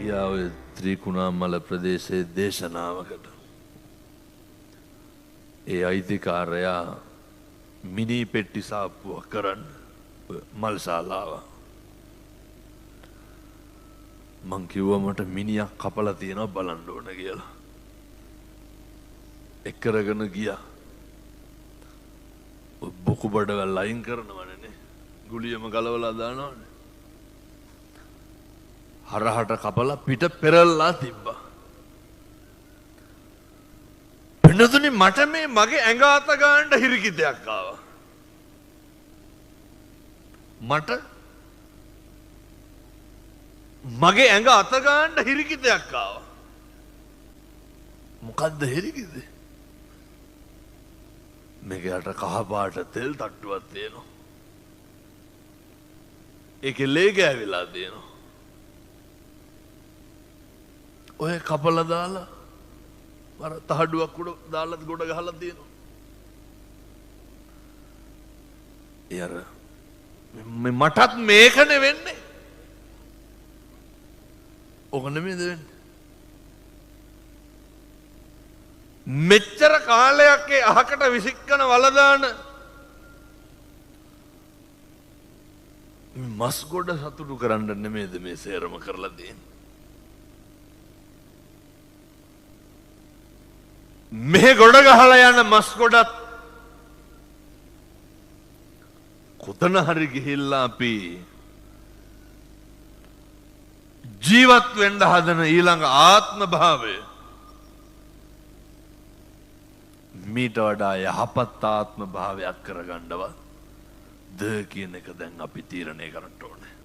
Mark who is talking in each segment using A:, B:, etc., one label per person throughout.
A: ගියා ඔය ත්‍රිකුණාමල ප්‍රදේශයේ දේශනාවකට. ඒ අයිතිකාරයා මිනි පෙට්ටි සාප්පුවක් කරන්න මල්ශාලාව. මං කිව්වා මට මිනියක් කපලා තියෙනවා බලන්න ඕන කියලා. එක්කරගෙන ගියා. බොකු බඩවැල් අයින් කරනවනේ. ගුලියම ගලවලා දානවනේ. හරහට කපලා පිට පෙරල්ලා තිබ්බා. වෙනතුනි මට මේ මගේ ඇඟ අත ගන්න හිරිකිතයක් ආවා. මට මගේ ඇඟ අත ගන්න හිරිකිතයක් ආවා. මොකද්ද හිරිකිත? මේක යට කහ පාට තෙල් තට්ටුවක් තියෙනවා. ඒකේ ලේ ගෑවිලා තියෙනවා. ඔය කපලා දාලා අර තහඩුවක් උඩ දාලා ගොඩ ගහලා තියෙනවා. ඒ අර මටත් මේකනේ වෙන්නේ. ඔක නෙමෙයිද වෙන්නේ? මෙච්චර කාලයක් ඒ අහකට විසිකන වලදාන මස් ගොඩ සතුටු කරන්න නෙමෙයිද මේ සේරම කරලා තියෙන්නේ? මේ ගොඩ ගහලා යන මස් ගොඩත් කොතන හරි ගිහිල්ලා අපි ජීවත් වෙන්න හදන ඊළඟ ආත්ම භාවය මීට වඩා යහපත් ආත්ම භාවයක් කරගන්නවත් ද කියන එක දැන් අපි තීරණය කරන්න ඕනේ.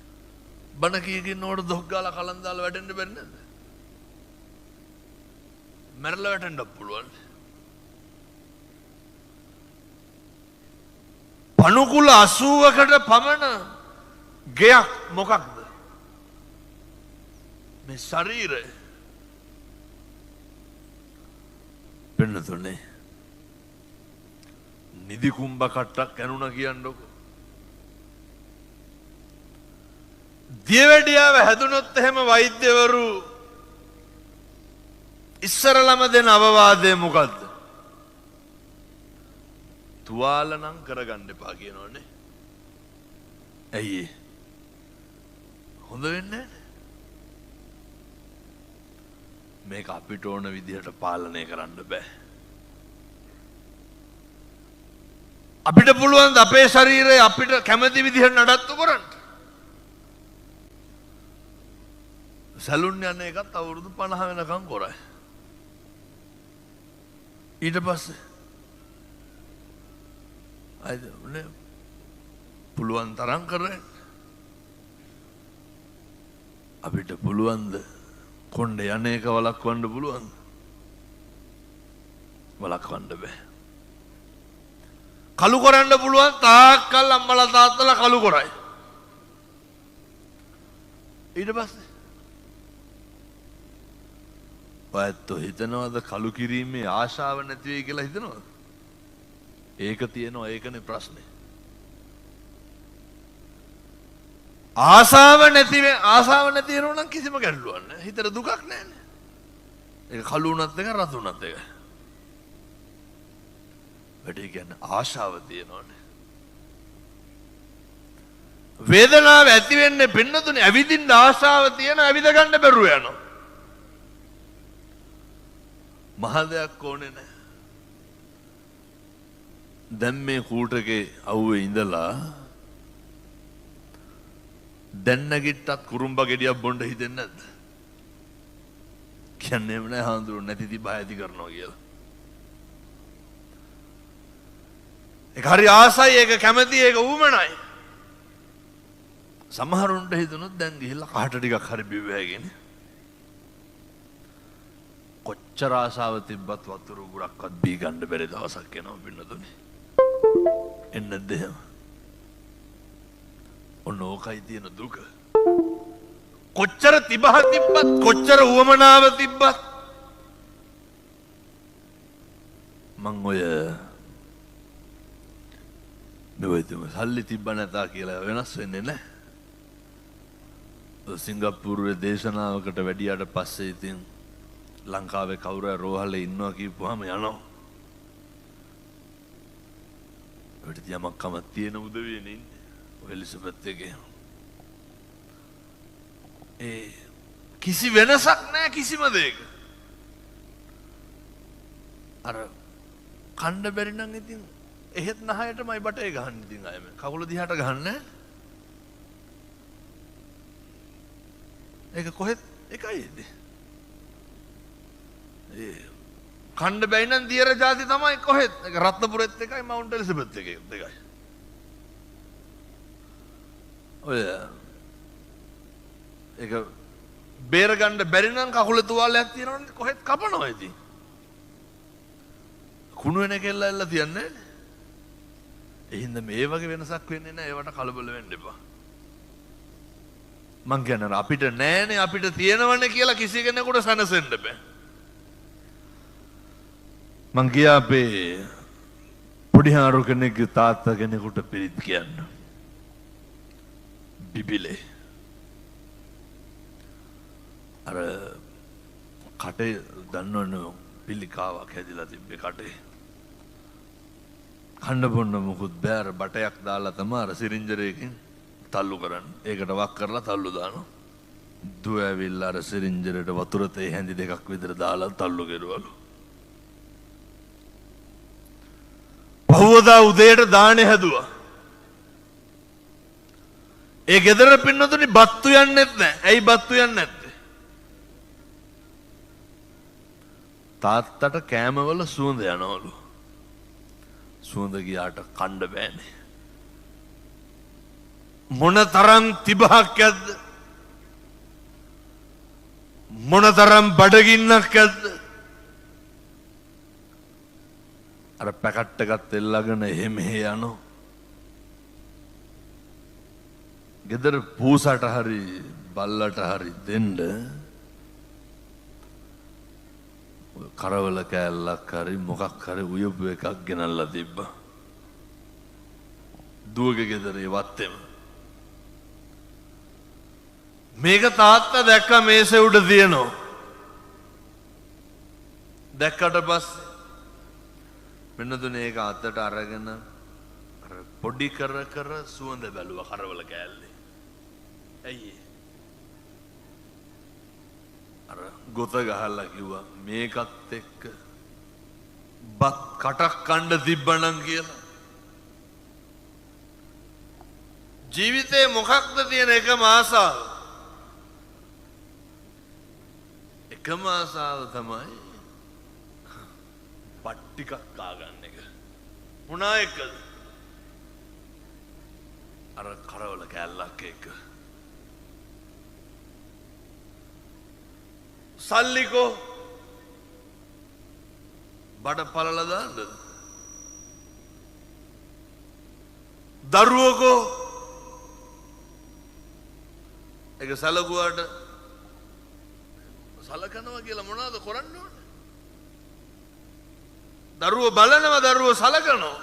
A: බණ කීකින් නෝඩ දොක් ගාලා කලන් දාලා වැටෙන්න බැරි නේද? මැරලා වැටෙන්න පුළුවන්. පණුකුල 80කට පමණ ගෙයක් මොකක්ද? මේ ශරීරය. පෙන්නතුනේ නිදි කුම්භ කට්ටක් ඇනුණා කියන්නකො. දියවැඩියාව හැදුනොත් එහෙම වෛද්‍යවරු ඉස්සරළම දෙන අවවාදය මොකද්ද? තුවාල නම් කරගන්න එපා කියනවනේ. ඇයි? හොඳ වෙන්නේ නැහැ. මේක අපිට ඕන විදිහට පාලනය කරන්න බෑ. අපිට පුළුවන් අපේ ශරීරය අපිට කැමති විදිහට නඩත්තු කරන්න. සැලුන් යන එකත් අවුරුදු 50 වෙනකම් කරයි. ඊට පස්සේ අයිදනේ පුළුවන් තරම් කරන්නේ. අපිට පුළුවන්ද කොණ්ඩ යන එක වළක්වන්න පුළුවන්ද? වළක්වන්න බෑ. කළු කරන්න පුළුවන් තාක්කල් අම්මලා තාත්තලා කළු කරයි. ඊට පස්සේ ඔයත් හිතනවද කළු කිරීමේ ආශාව නැති වෙයි කියලා හිතනවද? ඒක තියෙනවා, ඒකනේ ප්‍රශ්නේ. ආශාව නැති වෙනවා නම් කිසිම ගැටලුවක් නැහැ. හිතට දුකක් නැහැනේ. ඒක කළු උනත් එක රතු උනත් එක. වැඩි කියන්නේ ආශාව තියෙනවනේ. වේදනාව ඇති වෙන්නේ පින්නතුනේ ඇවිදින්න ආශාව තියෙන ඇවිද ගන්න බැරුව යනවා. මහ දෙයක් ඕනේ නැහැ. දැන් මේ කූටකේ අවුවේ ඉඳලා දැන් නැගිට්ටත් කුරුම්බ ගෙඩියක් බොන්න හිතෙන්නේ නැද්ද? කියන්නේ නැහැ හාමුදුරුවෝ නැති තිබා ඇති කරනවා කියලා. ඒක හරි ආසයි, ඒක කැමති, ඒක ඌමනයි. සමහරුන්ට හිතුනොත් දැන් ගිහිල්ලා කහට ටිකක් හරි බිව්වෑගෙන කොච්චර ආසාව තිබ්බත් වතුර ගුරක්වත් බී ගන්න බැරි දවසක් එනවා පින්නතුනේ. එන්නද එහෙම? ඔන්න ඕකයි තියෙන දුක. කොච්චර තිබහ තිබ්බත් කොච්චර උවමනාව තිබ්බත් මං ඔය මෙවයිතුම සල්ලි තිබ්බ නැතා කියලා වෙනස් වෙන්නේ නැහැ. සිංගප්පූරුවේ දේශනාවකට වැඩියට පස්සේ ඉතින් ලංකාවේ කවුරු රෝහලේ ඉන්නවා කියපුවාම යනවා. ඔය යමක් කමක් තියෙන උදවියනේ ඉන්නේ. ඔය එලිසබෙත් එකේ. කිසි වෙනසක් නැහැ කිසිම දෙයක. අර කණ්ඩ බැරි නම් ඉතින් එහෙත් නහයටමයි බටේ ගහන්න ඉතින් අයම. කකුල දිහාට ගහන්නේ. ඒක කොහෙත් එකයිද? කණ්ඩ බැයි නම් දියර ජාති තමයි කොහෙත්. ඒක රත්නපුරෙත් එකයි මවුන්ට් එලිසබෙත් එකේ දෙකයි. ඔය ඒක බේර ගන්න බැරි නම් කකුල තුවාලයක් තියෙනවනේ කොහෙත් කපනවා ඉතින්. කුණු වෙන කෙල්ල ඇල්ල තියන්නේ. එහෙනම් මේ වගේ වෙනසක් වෙන්නේ නැහැ. ඒවට කලබල වෙන්න එපා. මං කියන්නේ අපිට නෑනේ අපිට තියෙනවනේ කියලා කිසි කෙනෙකුට සනසෙන්න බෑ. මං ගියා අපේ පොඩි හාරු කෙනෙක්ගේ තාත්තා කෙනෙකුට පිරිත් කියන්න. බිබිලේ. අර කටේ දන්නවනේ පිළිකාවක් හැදිලා තිබ්බේ කටේ. කන්න බොන්න මොකුත් බෑ. අර බටයක් දාලා තමයි අර සිරින්ජරයකින් තල්ලු කරන්නේ. ඒකට වක් කරලා තල්ලු දානවා. දුව ඇවිල්ලා අර සිරින්ජරේට වතුර තේ හැඳි දෙකක් විතර දාලා තල්ලු කෙරුවලු. පහුවදා උදේට දානේ හැදුවා. ඒ ගෙදර පින්නතුනි බත්තු යන්නෙත් නැහැ. ඇයි බත්තු යන්නේ නැත්තේ? තාත්තට කෑමවල සුවඳ යනවලු. සුවඳ ගියාට කන්න බෑනේ. මොනතරම් තිබහක් ඇද්ද? මොනතරම් බඩගින්නක් ඇද්ද? අර පැකට් එකත් එල්ලගෙන එහෙම යනවා. ගෙදර පූසට හරි බල්ලට හරි දෙන්න කරවල කෑල්ලක් හරි මොකක් හරි උයපු එකක් ගෙනල්ලා තිබ්බා. දුවගේ ගෙදරේ වත්තේම. මේක තාත්තා දැක්ක මේසේ උඩ තියෙනවා. දැක්කට පස්සේ මෙන්නතුනේ ඒක අතට අරගෙන අර පොඩි කර කර සුවඳ බැලුවා කරවල කෑල්ලේ. ඇයි අර ගොත ගහලා කිව්වා මේකත් එක්ක බත් කටක් කන්න තිබ්බනම් කියලා. ජීවිතේ මොකක්ද තියෙන එකම ආසාව? එකම ආසාව තමයි බත් ටිකක් කාගන්න එක. මොනා එකද? අර කරවල කෑල්ලක් එක්ක. සල්ලිකෝ බඩ පලලා දාන්නද? දරුවකෝ ඒක සලකුවාට සලකනවා කියලා මොනවද කරන්න ඕනේ? දරුවෝ බලනවා දරුවෝ සලකනවා.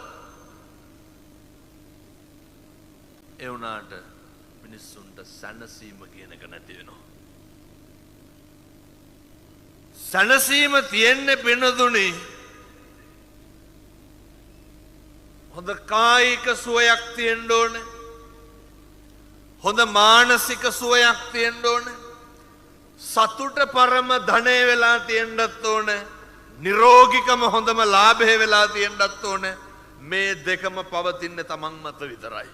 A: ඒ වුණාට මිනිස්සුන්ට සැනසීම කියන එක නැති වෙනවා. සැනසීම තියෙන්නේ පිනදුනේ හොඳ කායික සුවයක් තියෙන්න ඕනේ. හොඳ මානසික සුවයක් තියෙන්න ඕනේ. සතුට පරම ධනය වෙලා තියෙන්නත් ඕනේ. නිරෝගිකම හොඳම ලාභය වෙලා තියෙන්නත් ඕනේ. මේ දෙකම පවතින්නේ තමන් මත විතරයි.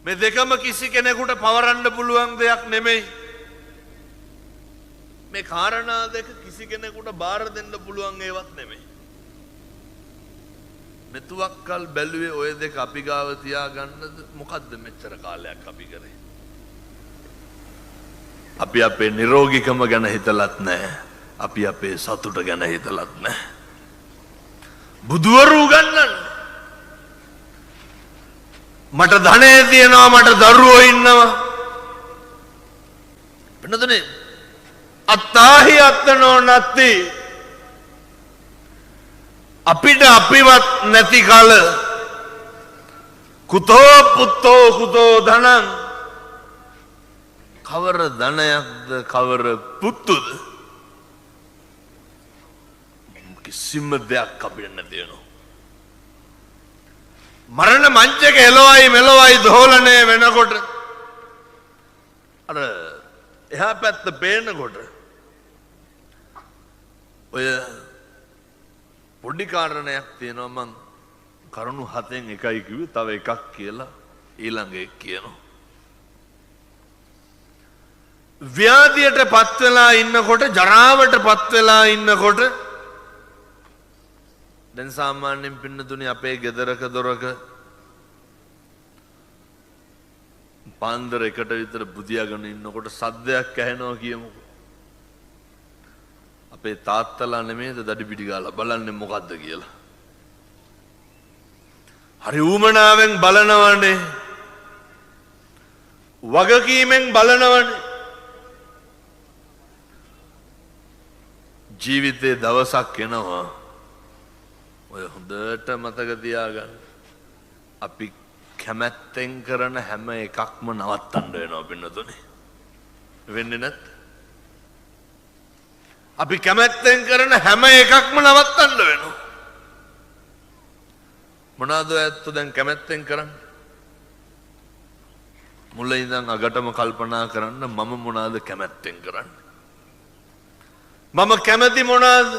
A: මේ දෙකම කිසි කෙනෙකුට පවරන්න පුළුවන් දෙයක් නෙමෙයි. මේ කාරණා දෙක කිසි කෙනෙකුට බාර දෙන්න පුළුවන් ඒවත් නෙමෙයි. මෙතුවක්කල් බැලුවේ ඔය දෙක අපි ගාව තියාගන්නද මොකද්ද මෙච්චර කාලයක් අපි කරේ? අපි අපේ නිරෝගිකම ගැන හිතලත් නැහැ. අපි අපේ සතුට ගැන හිතලත් නැහැ. බුදුවරු උගන්වන්නේ මට ධනෙ තියෙනවා මට දරුවෝ ඉන්නවා. වෙනදනේ අත්තාහි අත්තනෝ නැති අපිට අපිවත් නැති කල කුතෝ පුත්තෝ කුතෝ ධනං කවර ධනයක්ද කවර පුත්තුද කිසිම දෙයක් අපිට නැති වෙනවා. මරණ මංචක එළවයි මෙලවයි දෝලණය වෙනකොට අර එහා පැත්ත පේනකොට ඔය පොඩි කාරණයක් තියෙනවා මං කරුණු 7න් එකයි කිව්වේ තව එකක් කියලා ඊළඟ එක කියනවා. ව්‍යාධියට පත් වෙලා ඉන්නකොට ජරාවට පත් වෙලා ඉන්නකොට දැන් සාමාන්‍යයෙන් පින්නතුනේ අපේ ගෙදරක දොරක පාන්දර එකට විතර බුදියාගෙන ඉන්නකොට සද්දයක් ඇහෙනවා කියමුකෝ. අපේ තාත්තලා නෙමෙයිද දඩි පිටි ගාලා බලන්නේ මොකද්ද කියලා. හරි ඌමනාවෙන් බලනවනේ. වගකීමෙන් බලනවනේ. ජීවිතේ දවසක් එනවා. ඔය හොඳට මතක තියාගන්න. අපි කැමැත්තෙන් කරන හැම එකක්ම නවත්තන්න වෙනවා පින්නතුනේ. වෙන්නේ නැත්. අපි කැමැත්තෙන් කරන හැම එකක්ම නවත්තන්න වෙනවා. මොනවාද ඇත්ත දැන් කැමැත්තෙන් කරන්නේ? මුල ඉඳන් අගටම කල්පනා කරන්න මම මොනවාද කැමැත්තෙන් කරන්නේ? මම කැමති මොනවාද?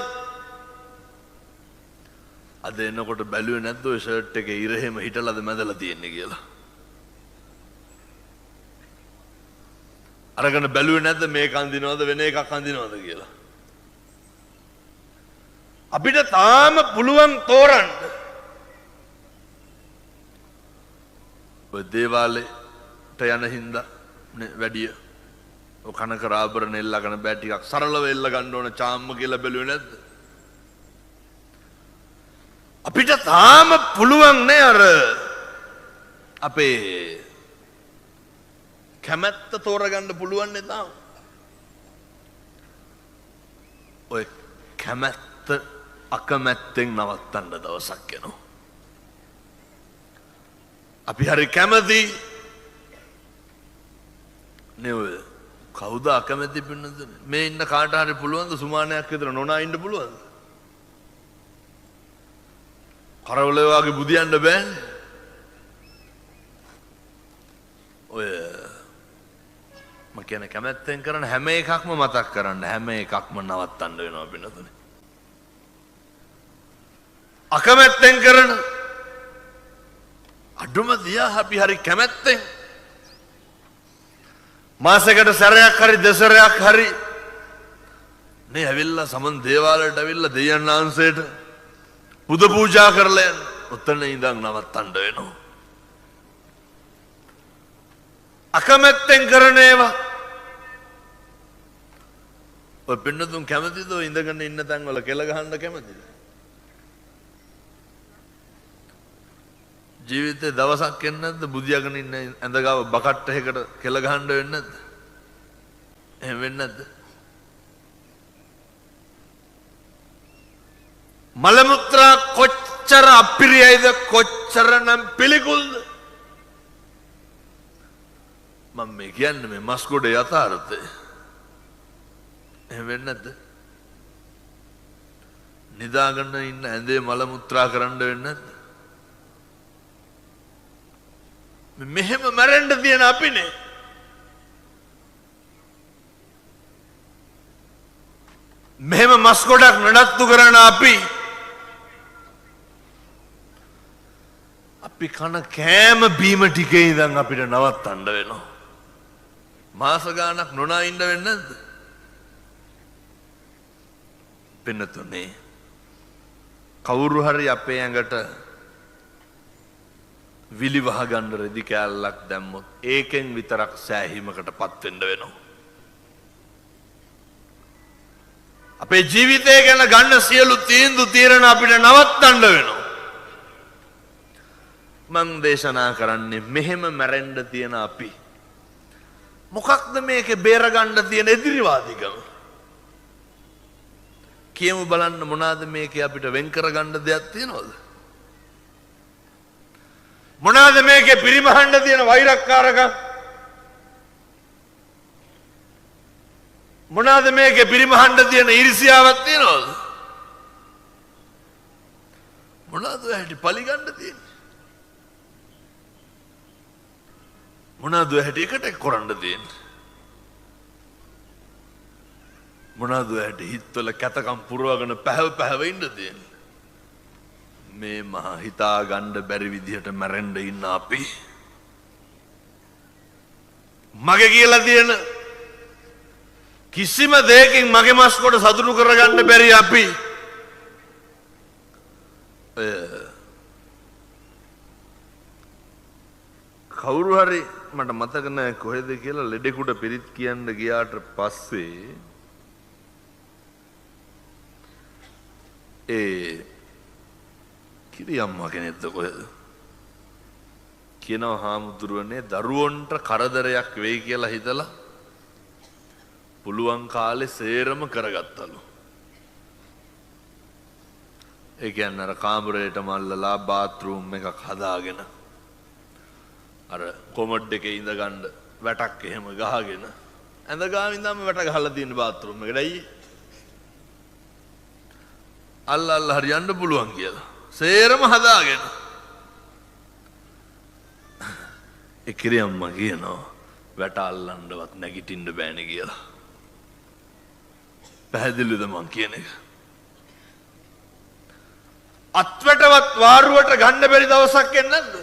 A: අද එනකොට බැලුවේ නැද්ද ඔය ෂර්ට් එකේ ඉර එහෙම හිටලාද මැදලා තියෙන්නේ කියලා? අරගෙන බැලුවේ නැද්ද මේක අඳිනවද වෙන එකක් අඳිනවද කියලා? අපිට තාම පුළුවන් තෝරන්න. ඔය දේවාලේට යන හින්දා වැඩිය ඔය කනක රාබරණ එල්ලගෙන බෑ ටිකක් සරලව එල්ල ගන්න ඕන චාම්ම කියලා බැලුවේ නැද්ද? අපිට තාම පුළුවන් නේ අර අපේ කැමැත්ත තෝරගන්න පුළුවන් නේ තාම. ඔය කැමැත්ත අකමැත්තෙන් නවත්තන්න දවසක් එනවා. අපි හරි කැමති නේ ඔය කවුද අකමැති පින්නද මේ ඉන්න කාට හරි පුළුවන්ද සුමානයක් විතර නොනා ඉන්න පුළුවන්ද? කරවලේ වගේ බුදියන්න බෑනේ. ඔය මම කියන කැමැත්තෙන් කරන හැම එකක්ම මතක් කරන්න හැම එකක්ම නවත්තන්න වෙනවා පින්නතුනේ. අකමැත්තෙන් කරන අඩුම දියා අපි හරි කැමැත්තෙන් මාසෙකට සැරයක් හරි දෙසරයක් හරි නේ ඇවිල්ලා සමන් දේවාලයට ඇවිල්ලා දෙයයන් ආංශයට පුද පූජා කරලා යන්න. ඔතන ඉඳන් නවත්තන්න වෙනවා. අකමැත්තෙන් කරන ඒවා ඔය පින්නතුන් කැමතිද ඔය ඉඳගෙන ඉන්න තැන් වල කෙල ගහන්න කැමතිද? ජීවිතේ දවසක් එන්නේ නැද්ද බුදියාගෙන ඉන්න ඇඳ ගාව බකට් එකකට කෙල ගහන්න වෙන්නේ නැද්ද? එහෙම වෙන්නේ නැද්ද? මල මුත්‍රා කොච්චර අපිරියයිද කොච්චරනම් පිළිකුල්ද? මම මේ කියන්නේ මේ මස්කොඩ යථාර්ථය. එහෙම වෙන්නේ නැද්ද? නිදාගෙන ඉන්න ඇඳේ මල මුත්‍රා කරන්න වෙන්නේ නැද්ද? මෙහෙම මැරෙන්න තියෙන අපිනේ. මෙහෙම මස් ගොඩක් නඩත්තු කරන අපි කන කෑම බීම ටිකේ ඉඳන් අපිට නවත්තන්න වෙනවා. මාස ගාණක් නොනා ඉන්න වෙන්නේ නැද්ද? පින්නතුනේ කවුරු හරි අපේ ඇඟට විලි වහ ගන්න රෙදි කෑල්ලක් දැම්මොත් ඒකෙන් විතරක් සෑහීමකටපත් වෙන්න වෙනවා. අපේ ජීවිතය ගැන ගන්න සියලු තීන්දුව తీරන අපිට නවත්තන්න වෙනවා. මං දේශනා කරන්නේ මෙහෙම මැරෙන්න තියෙන අපි මොකක්ද මේකේ බේර ගන්න තියෙන එදිරිවාදිකම? කියමු බලන්න මොනවාද මේකේ අපිට වෙන් කර ගන්න දෙයක් තියෙනවද? මොනවාද මේකේ පිරිමහන්න තියෙන වෛරක්කාරකම්? මොනවාද මේකේ පිරිමහන්න තියෙන ඊර්ෂ්‍යාවක් තියනවද? මොනවාද ඇහැටි පලිගන්න තියෙන්නේ? මොනවාද ඇහැටි එකට කරන්න තියෙන්නේ? මොනවාද ඇහැටි හිතවල කැතකම් පුරවගෙන පැහැව ඉන්න තියෙන්නේ? මේ මහා හිතා ගන්න බැරි විදිහට මැරෙන්න ඉන්න අපි මගේ කියලා තියෙන කිසිම දෙයකින් මගේ මස් කොට සතුටු කරගන්න බැරි අපි කවුරු හරි මට මතක නැහැ කොහෙද කියලා ලෙඩෙකුට පිරිත් කියන්න ගියාට පස්සේ කිරියම්මා කෙනෙක්ද කොහෙද කියනවා හාමුදුරුවනේ දරුවන්ට කරදරයක් වෙයි කියලා හිතලා පුළුවන් කාලේ සේරම කරගත්තලු. ඒ කියන්නේ අර කාමරේට මල්ලලා බාත්රූම් එකක් හදාගෙන අර කොමඩ් එකේ ඉඳ ගන්න වැටක් එහෙම ගහගෙන ඇඳ ගාන ඉඳන්ම වැට ගහලා තියෙන බාත්රූම් එකට ඇයි අල්ල හරියන්න පුළුවන් කියලා සේරම හදාගෙන එකිරියම්මා කියනවා වැට අල්ලන්නවත් නැගිටින්න බෑනේ කියලා. පැහැදිලිද මං කියන එක? අත්වැටවත් වාරුවට ගන්න බැරි දවසක් එන්නේ නැද්ද?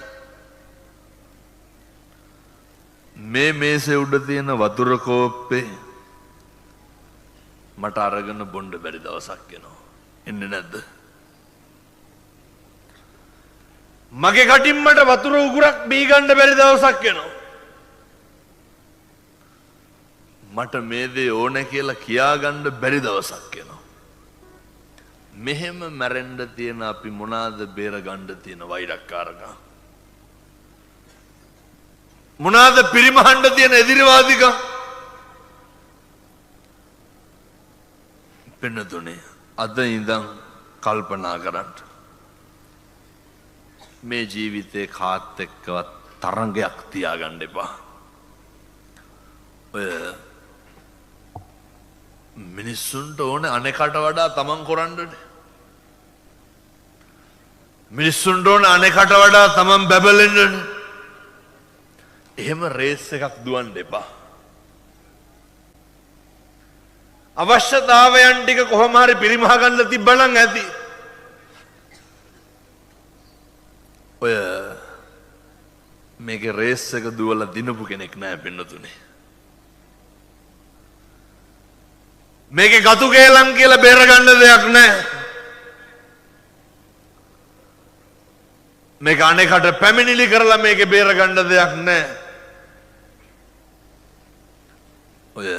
A: මේ මේසේ උඩ තියෙන වතුර කෝප්පේ මට අරගෙන බොන්න බැරි දවසක් එනවා. එන්නේ නැද්ද? මගේ කටින් මට වතුර උගුරක් බී ගන්න බැරි දවසක් එනවා. මට මේ දේ ඕන කියලා කියා ගන්න බැරි දවසක් එනවා. මෙහෙම මැරෙන්න තියෙන අපි මොනවාද බේර ගන්න තියෙන වෛරක්කාරකම්? මොනවාද පිරිමහන්න තියෙන එදිරිවාදිකම්? පින්නතුනේ අද ඉඳන් කල්පනා කරන්න. මේ ජීවිතේ කාත් එක්කවත් තරංගයක් තියාගන්න එපා. ඔය මිනිස්සුන්ට ඕනේ අනෙකට වඩා තමන් කරන්නනේ. මිනිස්සුන්ට ඕනේ අනෙකට වඩා තමන් බැබලෙන්නනේ. එහෙම රේස් එකක් දුවන්න එපා. අවශ්‍යතාවයන් ටික කොහොම හරි පිරිමහ ගන්න තිබ්බනම් ඇති. ඔය මේකේ රේස් එක දුවලා දිනපු කෙනෙක් නෑ පින්නතුනේ. මේකේ ගතු කේලම් කියලා බේර ගන්න දෙයක් නෑ. මේක අනේකට පැමිණිලි කරලා මේකේ බේර ගන්න දෙයක් නෑ. ඔය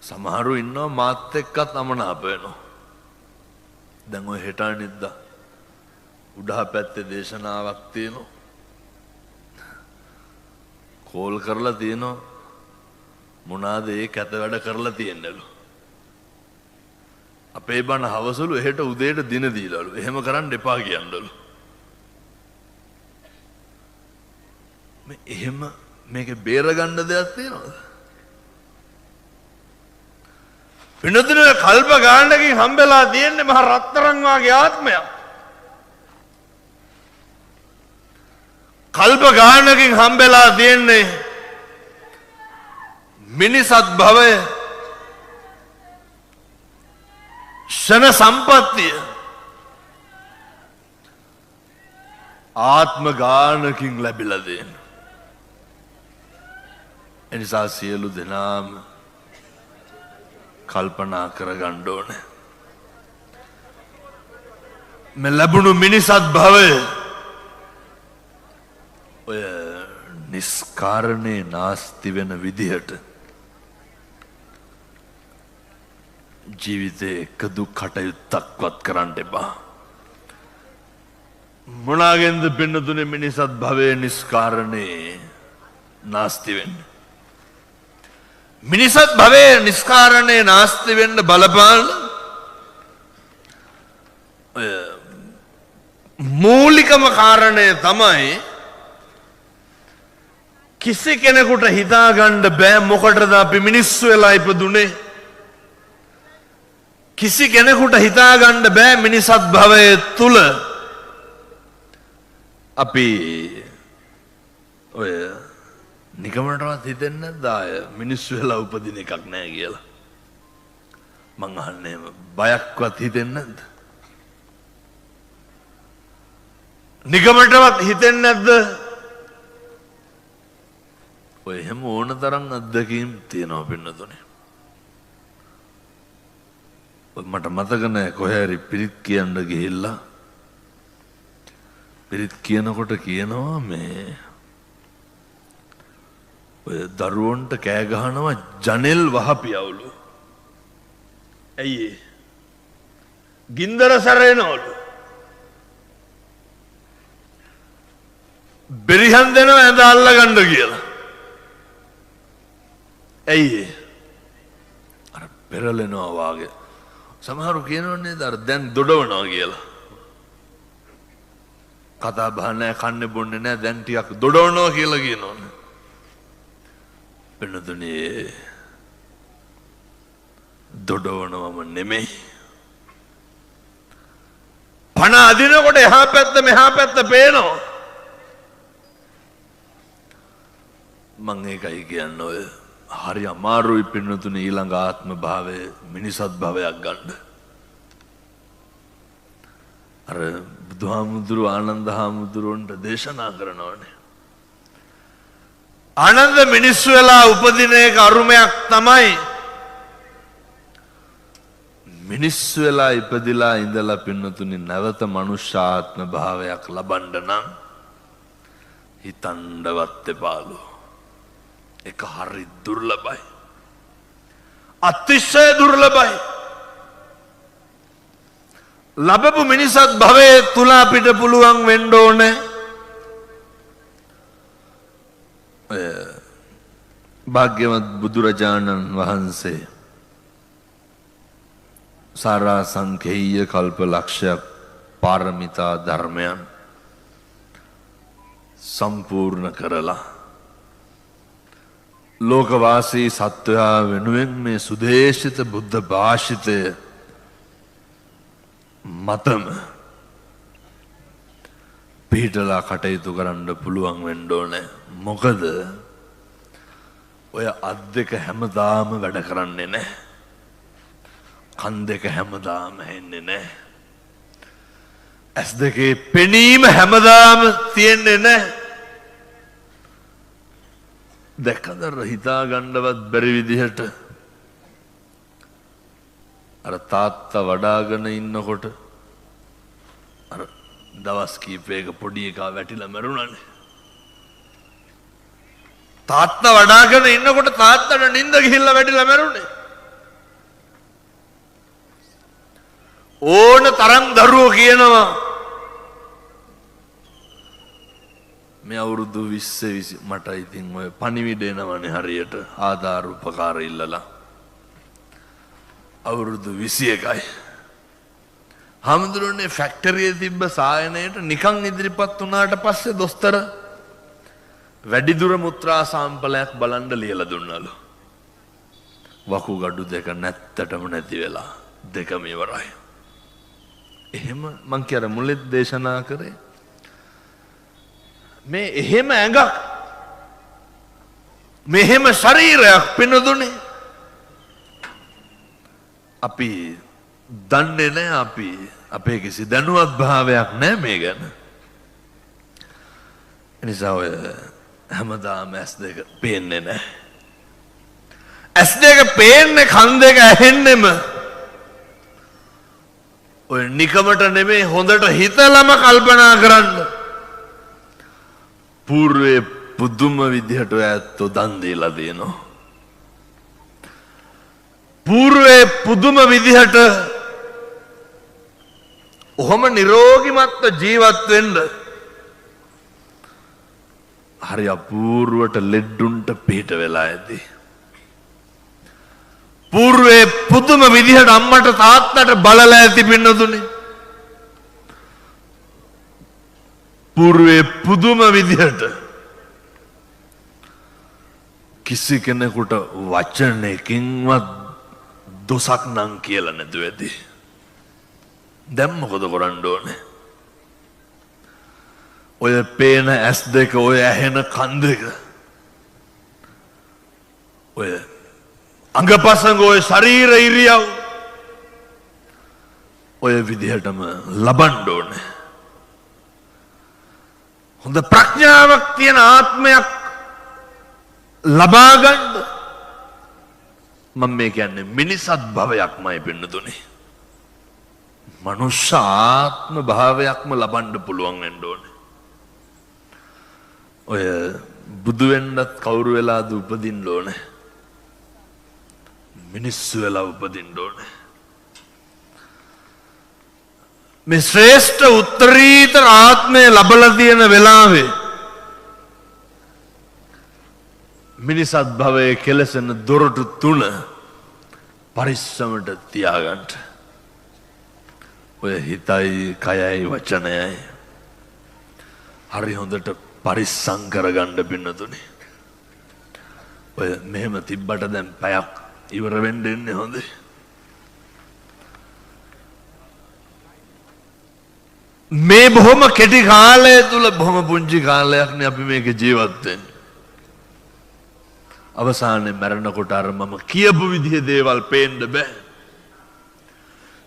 A: සමහරු ඉන්නවා මාත් එක්කත් අමනාප වෙනවා. දැන් ඔය හෙට අනිද්දා උඩහ පැත්තේ දේශනාවක් තියෙනවා. කෝල් කරලා තියෙනවා මොනවාද ඒ කැත වැඩ කරලා තියෙන්නලු. අපේ බණ හවසලු එහෙට උදේට දින දීලාලු. එහෙම කරන්න එපා කියන්නලු. මේ එහෙම මේකේ බේර ගන්න දෙයක් තියෙනවද? පින්නතුනේ කල්ප ගානකින් හම්බෙලා තියෙන්නේ මහ රත්තරන් වාගේ ආත්මයක්. කල්ප ගානකින් හම්බෙලා තියෙන්නේ මිනිසත් භවය ෂණ සම්පත්තිය ආත්ම ගානකින් ලැබිලා දෙන. එනිසා සියලු දෙනාම කල්පනා කරගන්න ඕනේ. මේ ලැබුණු මිනිසත් භවය ඔය නිස්කාරණේ නාස්ති වෙන විදිහට ජීවිතේ එකදු කටයුත්තක්වත් කරන්න එපා. මොනාගෙන්ද පින්නතුනේ මිනිසත් භවයේ නිස්කාරණේ නාස්ති වෙන්නේ? මිනිසත් භවයේ නිස්කාරණේ නාස්ති වෙන්න බලපාන මූලිකම කාරණය තමයි කිසි කෙනෙකුට හිතාගන්න බෑ මොකටද අපි මිනිස්සු වෙලා ඉපදුනේ. කිසි කෙනෙකුට හිතාගන්න බෑ මිනිසත් භවයේ තුල අපි ඔය නිකමටවත් හිතෙන්නේ නැද්ද ආය මිනිස්සු වෙලා උපදින එකක් නෑ කියලා. මං අහන්නේ බයක්වත් හිතෙන්නේ නැද්ද? නිකමටවත් හිතෙන්නේ නැද්ද? ඔය හැම ඕන තරම් අත්දැකීම් තියෙනවා පින්නතුනේ. මට මතක නෑ කොහේ හරි පිරිත් කියන්න ගිහිල්ලා පිරිත් කියනකොට කියනවා මේ ඔය දරුවන්ට කෑ ගහනවා ජනෙල් වහපියවලු. ඇයි ඒ? ගින්දර සැරෙනවලු. බෙරිහන් දෙනවා ඇඳ අල්ලගන්න කියලා. ඇයි ඒ? අර පෙරලෙනවා වාගේ. සමහරු කියනවනේ දැන් දොඩවනවා කියලා. කතා බහ නැහැ කන්නේ බොන්නේ නැහැ දැන් ටිකක් දොඩවනවා කියලා කියනවනේ. වෙනදුනේ දොඩවනවම නෙමෙයි. පණ අදිනකොට එහා පැත්ත මෙහා පැත්ත පේනවා. මං ඒකයි කියන්නේ ඔය හරි අමාරුයි පින්නතුනේ ඊළඟ ආත්ම භාවයේ මිනිසත් භවයක් ගන්න. අර බුදුහාමුදුරු ආනන්ද හාමුදුරුවන්ට දේශනා කරනවානේ. ආනන්ද මිනිස්සු වෙලා උපදින එක අරුමයක් තමයි. මිනිස්සු වෙලා ඉපදිලා ඉඳලා පින්නතුනේ නැවත මනුෂ්‍ය ආත්ම භාවයක් ලබන්න නම් හිතන්නවත් එපාලු. ඒක හරි දුර්ලභයි. අතිශය දුර්ලභයි. ලැබපු මිනිසත් භවයේ තුල අපිට පුළුවන් වෙන්න ඕනේ භාග්‍යවත් බුදුරජාණන් වහන්සේ සාරා සංඛේය කල්ප ලක්ෂයක් පාරමිතා ධර්මයන් සම්පූර්ණ කරලා ලෝකවාසී සත්වයා වෙනුවෙන් මේ සුදේශිත බුද්ධ භාෂිතය මතම පිහිටලා කටයුතු කරන්න පුළුවන් වෙන්න ඕනේ. මොකද ඔය අත් දෙක හැමදාම වැඩ කරන්නේ නැහැ. කන් දෙක හැමදාම හෙන්නේ නැහැ. ඇස් දෙකේ පෙනීම හැමදාම තියෙන්නේ නැහැ. දැක්කද හිතා ගන්නවත් බැරි විදිහට අර තාත්තා වඩාගෙන ඉන්නකොට අර දවස් කීපයක පොඩි එකා වැටිලා මැරුණානේ. තාත්තා වඩාගෙන ඉන්නකොට තාත්තට නිින්ද ගිහිල්ලා වැටිලා මැරුණේ. ඕන තරම් දරුවෝ කියනවා මේ අවුරුදු 20 මට ඉතින් ඔය පණිවිඩ එනවනේ හරියට ආධාර උපකාර ඉල්ලලා අවුරුදු 21යි. හාමුදුරනේ ෆැක්ටරියේ තිබ්බ සායනයට නිකන් ඉදිරිපත් වුණාට පස්සේ දොස්තර වැඩිදුර මුත්‍රා සාම්පලයක් බලන්න ලියලා දුන්නලු. වකුගඩු දෙක නැත්තටම නැති වෙලා දෙකම ඉවරයි. එහෙම මං කියර මුලෙත් දේශනා කරේ මේ එහෙම ඇඟක් මෙහෙම ශරීරයක් පිනදුනේ අපි දන්නේ නැහැ. අපි අපේ කිසි දැනුවත් භාවයක් නැහැ මේ ගැන. එනිසා ඔය හැමදාම ඇස් දෙක පේන්නේ නැහැ. ඇස් දෙක පේන්නේ කන් දෙක ඇහෙන්නෙම ඔය නිකමට නෙමෙයි හොඳට හිතලම කල්පනා කරන්න. పూర్වේ පුදුම විදිහට ඇත්තෝ දන් දීලා දෙනවා. పూర్වේ පුදුම විදිහට ඔහොම නිරෝගිමත්ව ජීවත් වෙන්න හරි අපූර්වට ලෙඩුන්ට පිට වෙලා ඇති. పూర్වේ පුදුම විදිහට අම්මට තාත්තට බලලා ඇති පින්නතුනේ. పూర్වේ පුදුම විදිහට කිසි කෙනෙකුට වචනයකින්වත් දොසක් නම් කියලා නැතුව ඇති. දැන් මොකද කරන්න ඕනේ? ඔය පේන ඇස් දෙක, ඔය ඇහෙන කන් දෙක, ඔය අංගපසංග, ඔය ශරීර ඉරියව් ඔය විදිහටම ලබන්න ඕනේ. හොඳ ප්‍රඥාවක් තියෙන ආත්මයක් ලබා ගන්න මම මේ කියන්නේ මිනිසත් භවයක්මයි පින්නතුනේ. මනුෂ්‍ය ආත්ම භාවයක්ම ලබන්න පුළුවන් වෙන්න ඕනේ. ඔය බුදු වෙන්නත් කවුරු වෙලාද උපදින්න ඕනේ? මිනිස්සු වෙලා උපදින්න ඕනේ. මේ ශ්‍රේෂ්ඨ උත්තරීතර ආත්මය ලබලා තියෙන වෙලාවේ මිනිසත් භවයේ කෙලසෙන දොරටු තුන පරිස්සමට තියාගන්න. ඔය හිතයි, කයයි, වචනයයි හරි හොඳට පරිස්සම් කරගන්න පින්නතුනේ. ඔය මෙහෙම තිබ්බට දැන් පැයක් ඉවර වෙන්න ඉන්නේ හොඳේ. මේ බොහොම කෙටි කාලය තුල බොහොම පුංචි කාලයක්නේ අපි මේක ජීවත් වෙන්නේ. අවසානයේ මරණකොට අර මම කියපු විදිහේ දේවල් පේන්න බෑ.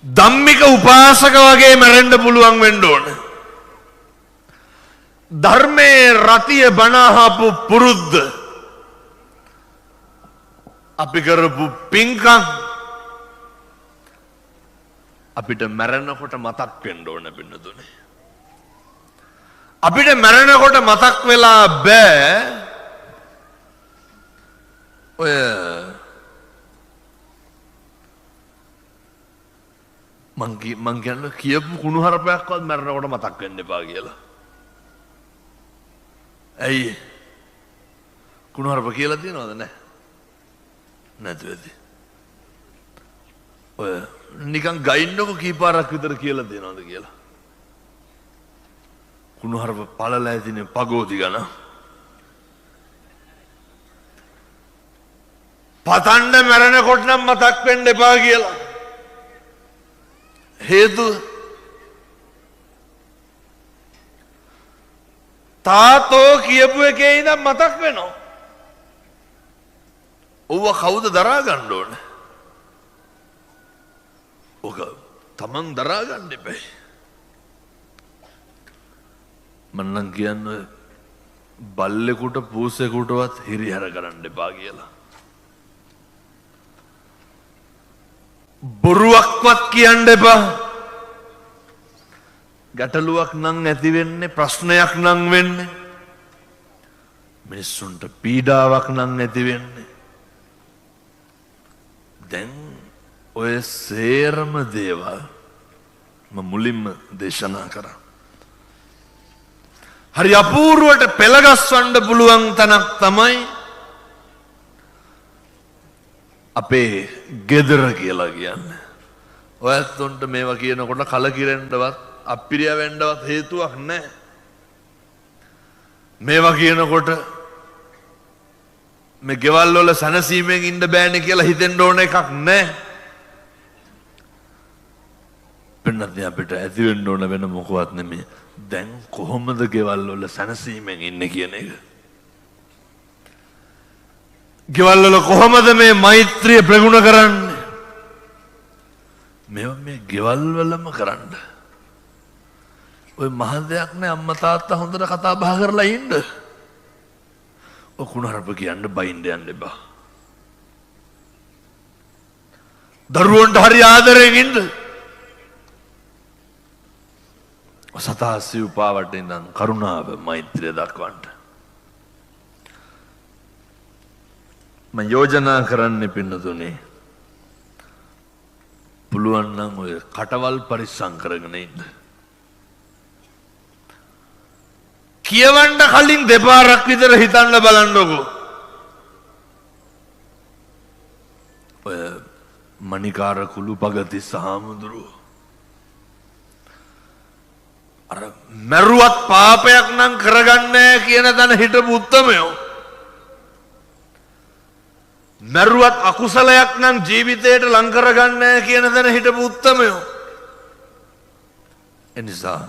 A: ධම්මික උපාසක වගේ මැරෙන්න පුළුවන් වෙන්න ඕන. ධර්මයේ රතිය බණහපු පුරුද්ද අපි කරපු පින්කම් අපිට මැරෙනකොට මතක් වෙන්න ඕන පින්නතුනේ. අපිට මැරෙනකොට මතක් වෙලා බෑ ඔය මං කියන්නේ කියපු කුණුහරුපයක්වත් මැරෙනකොට මතක් වෙන්න එපා කියලා. ඇයි? කුණුහරුප කියලා තියෙනවද? නැහැ. නැතුවේද? ඔය නිකන් ගයින්නකො කීපාරක් විතර කියලා තියෙනවද කියලා. කුණුහරුප පළලා ඇතිනේ පගෝති ගන්න. පතන්න මැරෙනකොට නම් මතක් වෙන්න එපා කියලා. හේතුව තාතෝ කියපු එකේ ඉඳන් මතක් වෙනවා. ඔව්ව කවුද දරා ගන්න ඕන? ඔක තමන් දරා ගන්න එපා. මන්නම් කියන්නේ බල්ලෙකුට පූසෙකුටවත් හිරිහැර කරන්න එපා කියලා. බොරුවක්වත් කියන්න එපා. ගැටලුවක් නම් ඇති වෙන්නේ, ප්‍රශ්නයක් නම් වෙන්නේ, මිනිස්සුන්ට පීඩාවක් නම් ඇති වෙන්නේ. දැන් ඔය සේරම දේවල් මම මුලින්ම දේශනා කරා. හරි අපූර්වට පෙළගස්වන්න පුළුවන් තැනක් තමයි අපේ ගෙදර කියලා කියන්නේ. ඔයත්තුන්ට මේවා කියනකොට කලකිරෙන්නවත් අප්පිරිය වෙන්නවත් හේතුවක් නැහැ. මේවා කියනකොට මේ ගෙවල් වල සනසීමෙන් ඉන්න බෑනේ කියලා හිතෙන්න ඕන එකක් නැහැ. පින්නත් අපිට ඇති වෙන්න ඕන වෙන මොකවත් නෙමෙයි. දැන් කොහොමද ගෙවල් වල සනසීමෙන් ඉන්නේ කියන එක. ගෙවල් වල කොහොමද මේ මෛත්‍රිය ප්‍රගුණ කරන්නේ? මේ ගෙවල් වලම කරන්න. ඔය මහ දෙයක් නෑ අම්මා තාත්තා හොඳට කතා බහ කරලා ඉන්න. ඔය කුණහරුප කියන්න බයින්ද යන්න එපා. දරුවන්ට හරි ආදරෙන් ඉන්න. සතා සිව්පාවට ඉඳන් කරුණාව මෛත්‍රිය දක්වන්න. මම යෝජනා කරන්නේ පින්නතුනේ පුළුවන් නම් ඔය කටවල් පරිස්සම් කරගෙන ඉන්න. කියවන්න කලින් දෙපාරක් විතර හිතන්න බලන්නකෝ. ඔය මණිකාර කුළුපගති සහමුදුරුව අර මරුවත් පාපයක් නම් කරගන්නේ කියන දන හිටපු උත්තමයෝ මරුවත් අකුසලයක් නම් ජීවිතයට ලං කරගන්නේ කියන දන හිටපු උත්තමයෝ එනිසා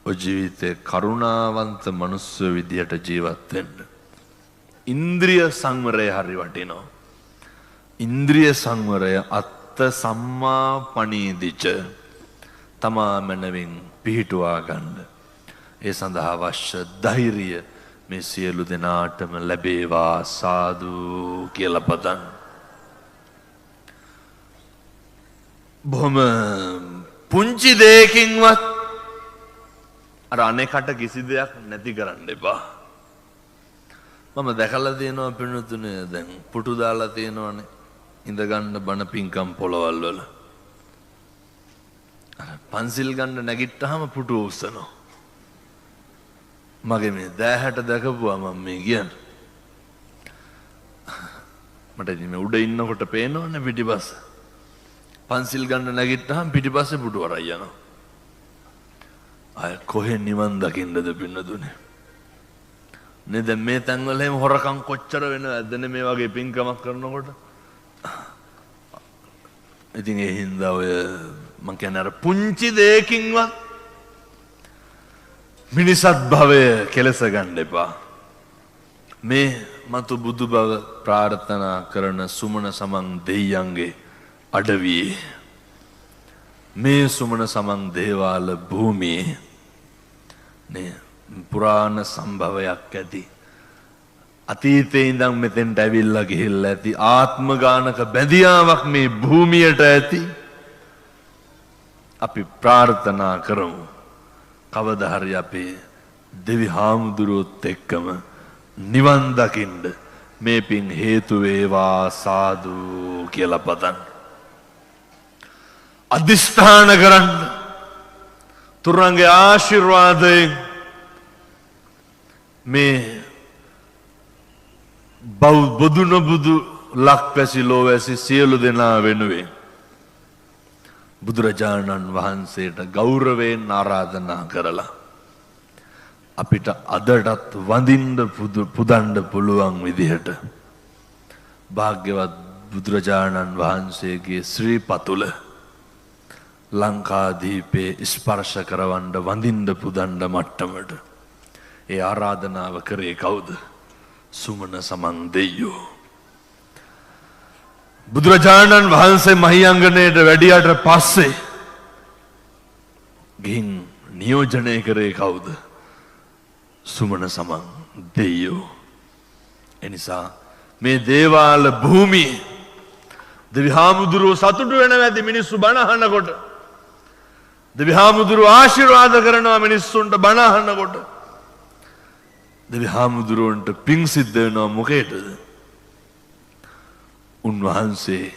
A: ඔය ජීවිතේ කරුණාවන්ත මනුස්ස විදියට ජීවත් වෙන්න ඉන්ද්‍රිය සංවරය හරි වටිනවා ඉන්ද්‍රිය සංවරය අත්ත සම්මා පණීදිච තමා මනවින් පිහිටුවා ගන්න ඒ සඳහා අවශ්‍ය ධෛර්යය මේ සියලු දෙනාටම ලැබේවා සාදු කියලා පතන් බොහොම පුංචි දෙයකින්වත් අර අනේකට කිසි දෙයක් නැති කරන්න එපා මම දැකලා තියෙනවා පින්නතුනේ දැන් පුටු දාලා තියෙනවනේ ඉඳ ගන්න බණ පිංකම් පොළවල් වල පන්සිල් ගන්න නැගිට්ටාම පුටු උස්සනවා මගේ මේ දෑහැට දැකපුවා මම මේ කියන්නේ මට ඉතින් මේ උඩ ඉන්නකොට පේනවනේ පිටිපස්ස පන්සිල් ගන්න නැගිට්ටාම පිටිපස්සේ පුටු අරන් යනවා අය කොහෙන් නිවන් දකින්නද පින්නතුනේ නේ දැන් මේ තැන්වල එහෙම හොරකම් කොච්චර වෙනවද මේ වගේ පින්කමක් කරනකොට ඉතින් ඒ හින්දා ඔය මං කියන්නේ අර පුංචි දෙයකින්වත් මිනිසත් භවය කෙලස ගන්න එපා මේ මතු බුදු බව ප්‍රාර්ථනා කරන සුමන සමන් දෙයියන්ගේ අඩවියේ මේ සුමන සමන් දේවාල භූමියේ නේ පුරාණ සම්භවයක් ඇති අතීතේ ඉඳන් මෙතෙන්ට ඇවිල්ලා ගිහිල්ලා ඇති ආත්ම ගානක බැඳියාවක් මේ භූමියට ඇති අපි ප්‍රාර්ථනා කරමු කවදා හරි අපේ දෙවි හාමුදුරුවොත් එක්කම නිවන් දකින්න මේ පින් හේතු වේවා සාදු කියලා පතන් අදිස්ථාන කරන්න තුරංගේ ආශිර්වාදයෙන් මේ බොදු නොබුදු ලක්වැසි ලෝවැසි සියලු දෙනා වෙනුවෙන් බුදුරජාණන් වහන්සේට ගෞරවයෙන් ආරාධනා කරලා අපිට අදටත් වඳින්න පුදන්න පුළුවන් විදිහට භාග්‍යවත් බුදුරජාණන් වහන්සේගේ ශ්‍රී පතුල ලංකාදීපේ ස්පර්ශ කරවන්න වඳින්න පුදන්න මට්ටමට ඒ ආරාධනාව කරේ කවුද සුමන සමන් දෙයියෝ බුදුරජාණන් වහන්සේ මහියංගනයට වැඩියට පස්සේ ගිහින් නියෝජනය කරේ කවුද සුමන සමන් දෙයියෝ එනිසා මේ දේවාල භූමියේ දෙවි හාමුදුරුවෝ සතුටු වෙනවා ඇති මිනිස්සු බණ අහනකොට දෙවි හාමුදුරුවෝ ආශිර්වාද කරනවා මිනිස්සුන්ට බණ අහනකොට දෙවි හාමුදුරුවන්ට පිං සිද්ධ වෙනවා මොකේද උන්වහන්සේ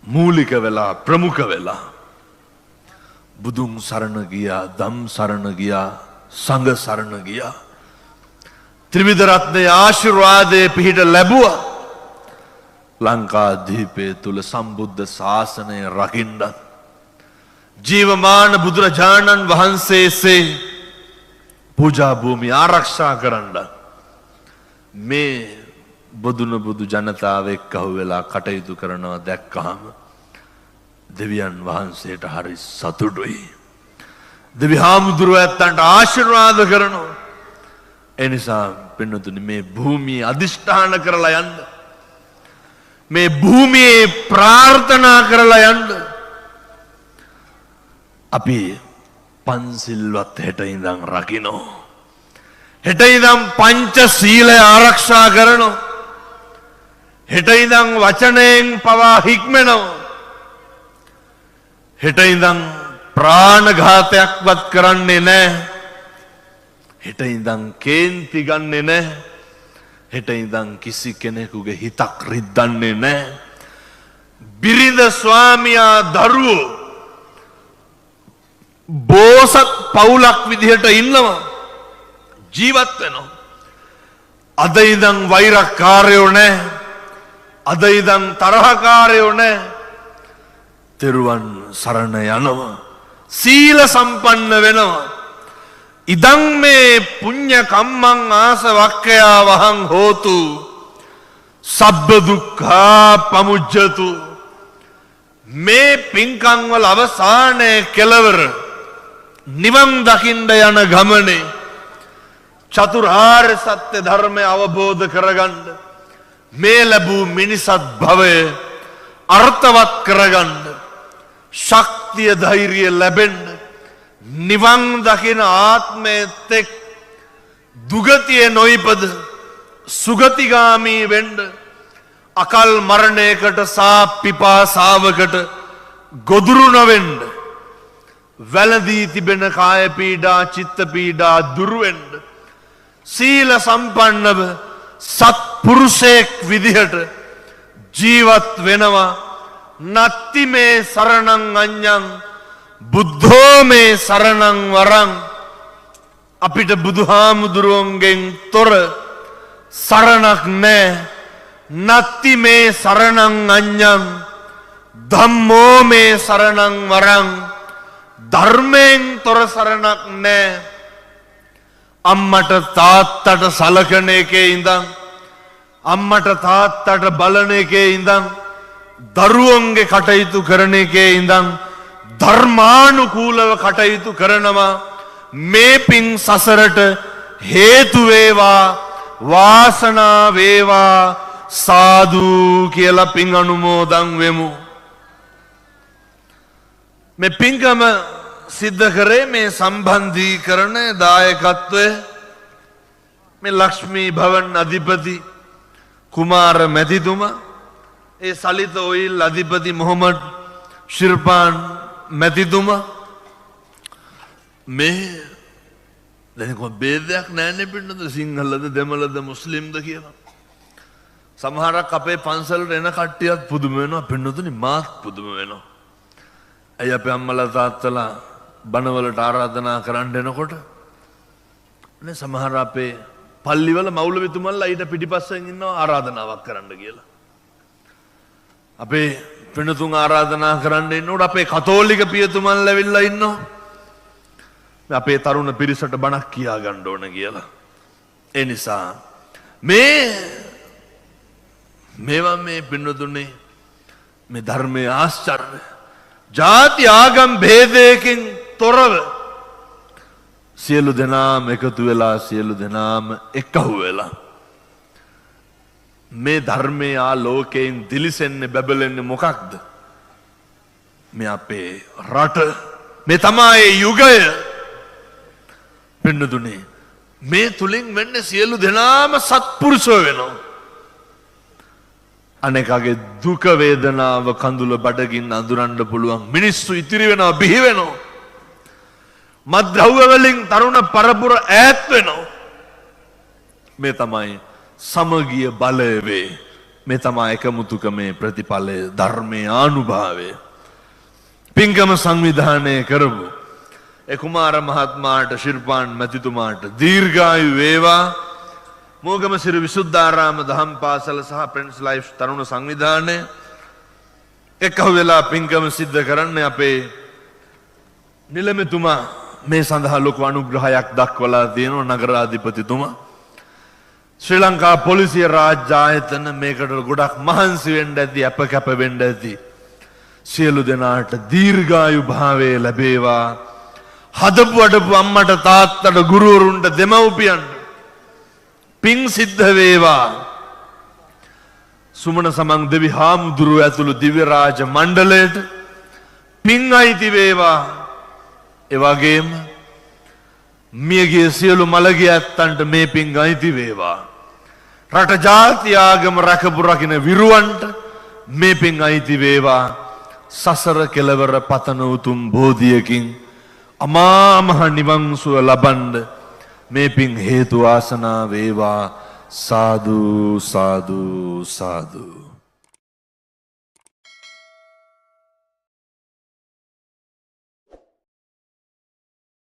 A: මූලික වෙලා ප්‍රමුඛ වෙලා බුදුන් සරණ ගියා ධම් සරණ ගියා සංඝ සරණ ගියා ත්‍රිවිධ රත්නයේ ආශිර්වාදයේ පිහිට ලැබුවා ලංකාදීපේ තුල සම්බුද්ධ ශාසනය රකින්නත් ජීවමාන බුදුරජාණන් වහන්සේසේ පූජා භූමිය ආරක්ෂා කරන්න මේ බොදුන බුදු ජනතාව එක්ක අහුවෙලා කටයුතු කරනවා දැක්කහම දෙවියන් වහන්සේට හරි සතුටුයි දෙවි හාමුදුරුවෝ ඇත්තන්ට ආශිර්වාද කරනවා එනිසා පින්නතුනි මේ භූමිය අදිෂ්ඨාන කරලා යන්න මේ භූමියේ ප්‍රාර්ථනා කරලා යන්න අපි පන්සිල්වත් හෙට ඉඳන් රකින්නෝ හෙට ඉඳන් පංච සීලය ආරක්ෂා කරනෝ හෙට ඉඳන් වචනයෙන් පවා හික්මෙනවා හෙට ඉඳන් ප්‍රාණඝාතයක්වත් කරන්නේ නැහැ හෙට ඉඳන් කේන්ති ගන්නෙ නැහැ හෙට ඉඳන් කිසි කෙනෙකුගේ හිතක් රිද්දන්නේ නැහැ බිරිඳ ස්වාමියා දරුවෝ බෝසත් පවුලක් විදිහට ඉන්නවා ජීවත් වෙනවා අද ඉඳන් වෛරකාරයෝ නැහැ අද ඉඳන් තරහකාරයෝ නැහැ තෙරුවන් සරණ යනවා සීල සම්පන්න වෙනවා ඉදං මේ පුඤ්ඤ කම්මං ආසවක්ඛයා වහං හෝතු සබ්බ දුක්ඛා පමුජ්ජතු මේ පින්කම් වල අවසානයේ කෙලවර නිවන් දකින්න යන ගමනේ චතුරාර්ය සත්‍ය ධර්මය අවබෝධ කරගන්න මේ ලැබූ මිනිසත් භවය අර්ථවත් කරගන්න ශක්තිය ධෛර්යය ලැබෙන්න නිවන් දකින ආත්මයේත් එක් දුගතිය නොයිපද සුගතිගාමී වෙන්න අකල් මරණයකට සා පිපාසාවකට ගොදුරු නොවෙන්න වැළඳී තිබෙන කාය පීඩා චිත්ත පීඩා දුරු වෙන්න සීල සම්පන්නව සත්පුරුෂයෙක් විදිහට ජීවත් වෙනවා නත්ති මේ සරණං අඤ්ඤං බුද්ධෝ මේ සරණං වරං අපිට බුදුහාමුදුරුවන්ගෙන් තොර සරණක් නැහැ නත්ති මේ සරණං අඤ්ඤං ධම්මෝ මේ සරණං වරං ධර්මයෙන් තොර සරණක් නැහැ අම්මට තාත්තට සලකන එකේ ඉඳන් අම්මට තාත්තට බලන එකේ ඉඳන් දරුවන්ගේ කටයුතු කරන එකේ ඉඳන් ධර්මානුකූලව කටයුතු කරනවා මේ පින් සසරට හේතු වේවා වාසනා වේවා සාදු කියලා පින් අනුමෝදන් වෙමු මේ පින්කම සිද්ධ කරේ මේ සම්බන්ධීකරණ දායකත්වය මේ ලක්ෂ්මී භවන් අධිපති කුමාර මැතිතුමා ඒ සලිත ඔයිල් අධිපති මොහොමඩ් ශිර්පාන් මැතිතුමා මේ දැන් කො බේදයක් නැන්නේ පින්නද සිංහලද දෙමළද මුස්ලිම්ද කියලා සමහරක් අපේ පන්සලට එන කට්ටියත් පුදුම වෙනවා පින්නතුනි මාත් පුදුම වෙනවා අය අපේ අම්මලා තාත්තලා බණවලට ආරාධනා කරන්න එනකොට නේ සමහර අපේ පල්ලිවල මෞලවිතුමන්ලා ඊට පිටිපස්සෙන් ඉන්නවා ආරාධනාවක් කරන්න කියලා අපේ පින්නතුන් ආරාධනා කරන්න එනකොට අපේ කතෝලික පියතුමන්ලා ඇවිල්ලා ඉන්නවා අපේ තරුණ පිරිසට බණක් කියා ගන්න ඕන කියලා ඒ නිසා මේවා මේ පින්නතුනේ මේ ධර්මයේ ආශ්චර්ය ජාති ආගම් භේදයකින් තොරව සියලු දෙනාම එකතු වෙලා සියලු දෙනාම එකහු වෙලා මේ ධර්මයේ ආලෝකයෙන් දිලිසෙන්නේ බබලෙන්නේ මොකක්ද මේ අපේ රට මේ තමයි යුගය පින්නතුනේ මේ තුලින් වෙන්නේ සියලු දෙනාම සත්පුරුෂෝ වෙනවා අනේකගේ දුක වේදනාව කඳුල බඩගින්න අඳුරන්න පුළුවන් මිනිස්සු ඉතිරි වෙනවා බිහි වෙනවා මත්ද්‍රව්‍ය වලින් තරුණ පරපුර ඈත් වෙනවා මේ තමයි සමගිය බලය වේ මේ තමයි එකමුතුකමේ ප්‍රතිඵලය ධර්මයේ ආනුභාවය පින්කම සංවිධානය කරපු ඒ කුමාර මහත්මයාට ශිර්පාන් මැතිතුමාට දීර්ඝායු වේවා මෝගම සිරි විසුද්ධාරාම දහම් පාසල සහ ප්‍රින්ස් ලයිෆ් තරුණ සංවිධානය එකහු වෙලා පින්කම සිද්ධ කරන්න අපේ නිලමෙතුමා මේ සඳහා ලොකු අනුග්‍රහයක් දක්වලා තියෙනවා නගරාධිපතිතුමා ශ්‍රී ලංකා පොලිසිය රාජ්‍ය ආයතන මේකට ගොඩක් මහන්සි වෙන්න ඇති අප කැප වෙන්න ඇති සියලු දෙනාට දීර්ඝායු භාවය ලැබේවා හදපු අඩපු අම්මට තාත්තට ගුරුවරුන්ට දෙමව්පියන්ට පිං සිද්ධ වේවා සුමන සමන් දෙවි හාමුදුරුව ඇතුළු දිව්‍ය රාජ මණ්ඩලයට පිං අයිති වේවා එවැගේම මියගිය සියලු මළගිය ඇත්තන්ට මේ පිං අයිති වේවා රට ජාති ආගම රැකපු රකින්න විරුවන්ට මේ පිං අයිති වේවා සසර කෙලවර පතන උතුම් බෝධියකින් අමා මහ නිවන් සුව ලබන්න මේ පින් හේතු වාසනා වේවා සාදු සාදු සාදු